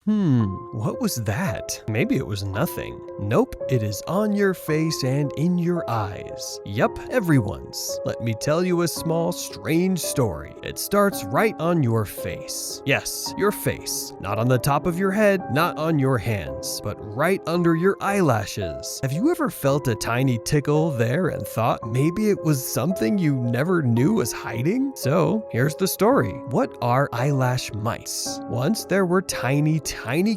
What was that? Maybe it was nothing. Nope, it is on your face and in your eyes. Yup, everyone's. Let me tell you a small, strange story. It starts right on your face. Yes, your face. Not on the top of your head, not on your hands, but right under your eyelashes. Have you ever felt a tiny tickle there and thought maybe it was something you never knew was hiding? So, here's the story. What are eyelash mites? Once there were tiny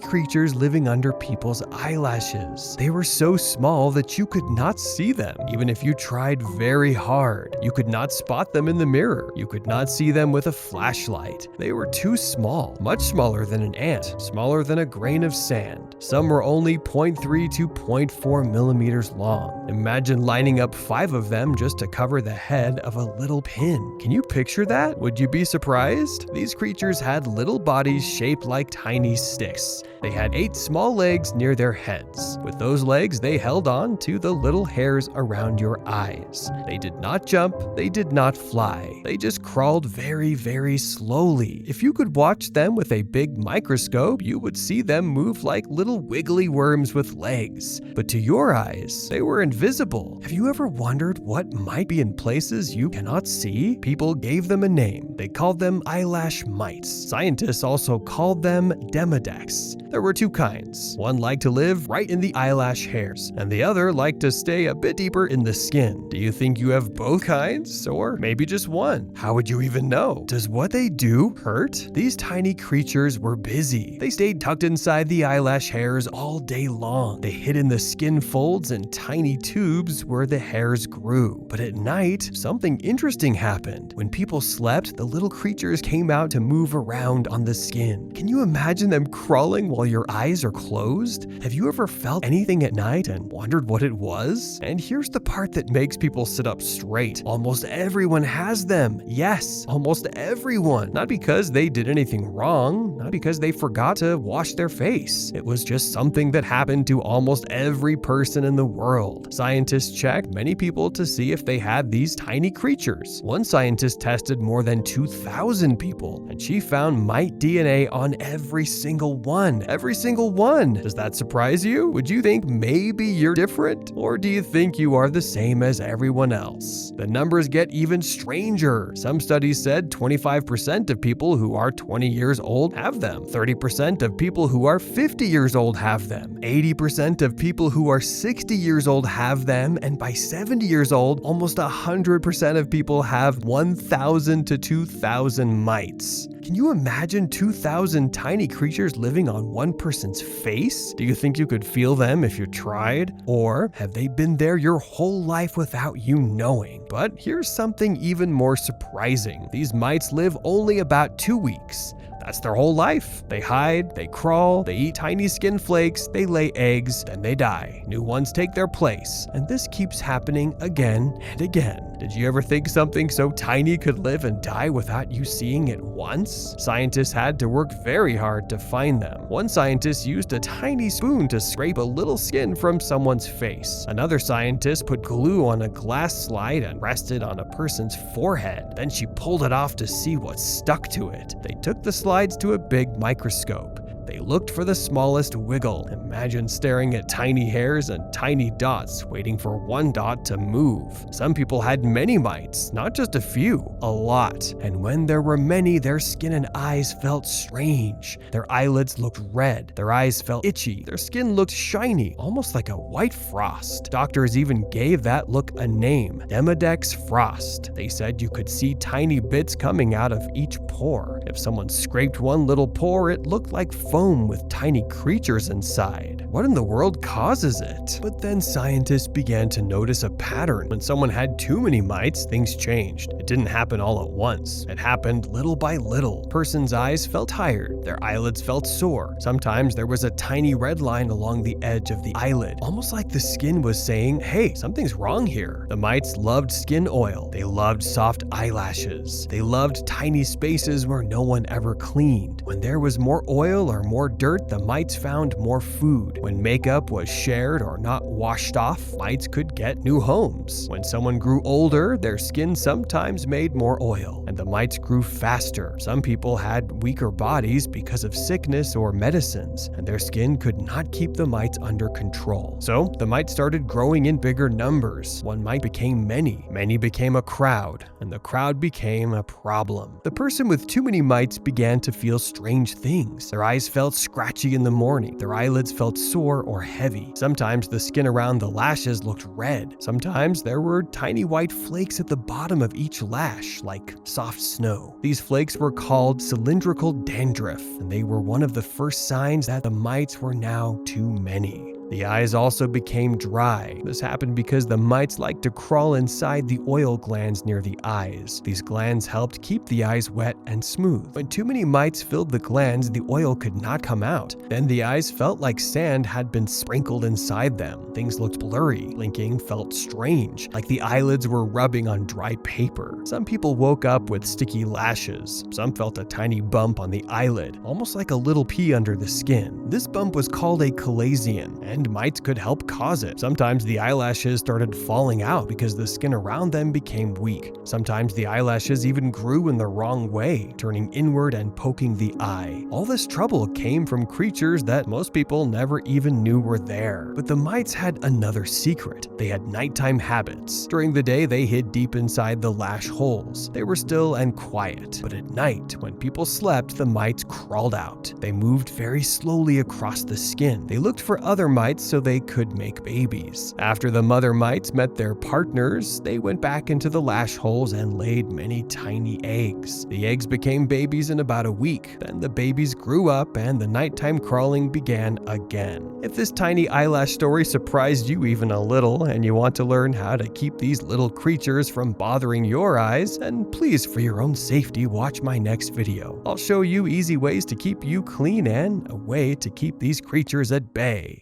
creatures living under people's eyelashes. They were so small that you could not see them, even if you tried very hard. You could not spot them in the mirror. You could not see them with a flashlight. They were too small, much smaller than an ant, smaller than a grain of sand. Some were only 0.3 to 0.4 millimeters long. Imagine lining up 5 of them just to cover the head of a little pin. Can you picture that? Would you be surprised? These creatures had little bodies shaped like tiny sticks. They had 8 small legs near their heads. With those legs, they held on to the little hairs around your eyes. They did not jump, they did not fly. They just crawled very slowly. If you could watch them with a big microscope, you would see them move like little wiggly worms with legs. But to your eyes, they were invisible. Have you ever wondered what might be in places you cannot see? People gave them a name. They called them eyelash mites. Scientists also called them demodex. There were 2 kinds. One liked to live right in the eyelash hairs, and the other liked to stay a bit deeper in the skin. Do you think you have both kinds? Or maybe just one? How would you even know? Does what they do hurt? These tiny creatures were busy. They stayed tucked inside the eyelash hairs all day long. They hid in the skin folds and tiny tubes where the hairs grew. But at night, something interesting happened. When people slept, the little creatures came out to move around on the skin. Can you imagine them crawling while your eyes are closed? Have you ever felt anything at night and wondered what it was? And here's the part that makes people sit up straight. Almost everyone has them. Yes, almost everyone. Not because they did anything wrong, not because they forgot to wash their face. It was just something that happened to almost every person in the world. Scientists checked many people to see if they had these tiny creatures. One scientist tested more than 2,000 people, and she found mite DNA on every single one. Every single one. Does that surprise you? Would you think maybe you're different? Or do you think you are the same as everyone else? The numbers get even stranger. Some studies said 25% of people who are 20 years old have them. 30% of people who are 50 years old have them. 80% of people who are 60 years old have them. And by 70 years old, almost 100% of people have 1,000 to 2,000 mites. Can you imagine 2,000 tiny creatures living on one person's face? Do you think you could feel them if you tried? Or have they been there your whole life without you knowing? But here's something even more surprising. These mites live only about 2 weeks. That's their whole life. They hide, they crawl, they eat tiny skin flakes, they lay eggs, then they die. New ones take their place. And this keeps happening again and again. Did you ever think something so tiny could live and die without you seeing it once? Scientists had to work very hard to find them. One scientist used a tiny spoon to scrape a little skin from someone's face. Another scientist put glue on a glass slide and rested on a person's forehead. Then she pulled it off to see what stuck to it. They took the slides to a big microscope. They looked for the smallest wiggle. Imagine staring at tiny hairs and tiny dots, waiting for one dot to move. Some people had many mites, not just a few, a lot. And when there were many, their skin and eyes felt strange. Their eyelids looked red, their eyes felt itchy, their skin looked shiny, almost like a white frost. Doctors even gave that look a name, Demodex frost. They said you could see tiny bits coming out of each pore. If someone scraped one little pore, it looked like foam with tiny creatures inside. What in the world causes it? But then scientists began to notice a pattern. When someone had too many mites, things changed. It didn't happen all at once. It happened little by little. Person's eyes felt tired. Their eyelids felt sore. Sometimes there was a tiny red line along the edge of the eyelid, almost like the skin was saying, hey, something's wrong here. The mites loved skin oil. They loved soft eyelashes. They loved tiny spaces where no one ever cleaned. When there was more oil or or more dirt, the mites found more food. When makeup was shared or not washed off, mites could get new homes. When someone grew older, their skin sometimes made more oil, and the mites grew faster. Some people had weaker bodies because of sickness or medicines, and their skin could not keep the mites under control. So the mites started growing in bigger numbers. One mite became many, many became a crowd, and the crowd became a problem. The person with too many mites began to feel strange things. Their eyes felt scratchy in the morning. Their eyelids felt sore or heavy. Sometimes the skin around the lashes looked red. Sometimes there were tiny white flakes at the bottom of each lash, like soft snow. These flakes were called cylindrical dandruff, and they were one of the first signs that the mites were now too many. The eyes also became dry. This happened because the mites like to crawl inside the oil glands near the eyes. These glands helped keep the eyes wet and smooth. When too many mites filled the glands, the oil could not come out. Then the eyes felt like sand had been sprinkled inside them. Things looked blurry. Blinking felt strange, like the eyelids were rubbing on dry paper. Some people woke up with sticky lashes. Some felt a tiny bump on the eyelid, almost like a little pea under the skin. This bump was called a chalazion, and mites could help cause it. Sometimes the eyelashes started falling out because the skin around them became weak. Sometimes the eyelashes even grew in the wrong way, turning inward and poking the eye. All this trouble came from creatures that most people never even knew were there. But the mites had another secret. They had nighttime habits. During the day, they hid deep inside the lash holes. They were still and quiet. But at night, when people slept, the mites crawled out. They moved very slowly across the skin. They looked for other mites so they could make babies. After the mother mites met their partners, they went back into the lash holes and laid many tiny eggs. The eggs became babies in about a week. Then the babies grew up and the nighttime crawling began again. If this tiny eyelash story surprised you even a little and you want to learn how to keep these little creatures from bothering your eyes, then please, for your own safety, watch my next video. I'll show you easy ways to keep you clean and a way to keep these creatures at bay.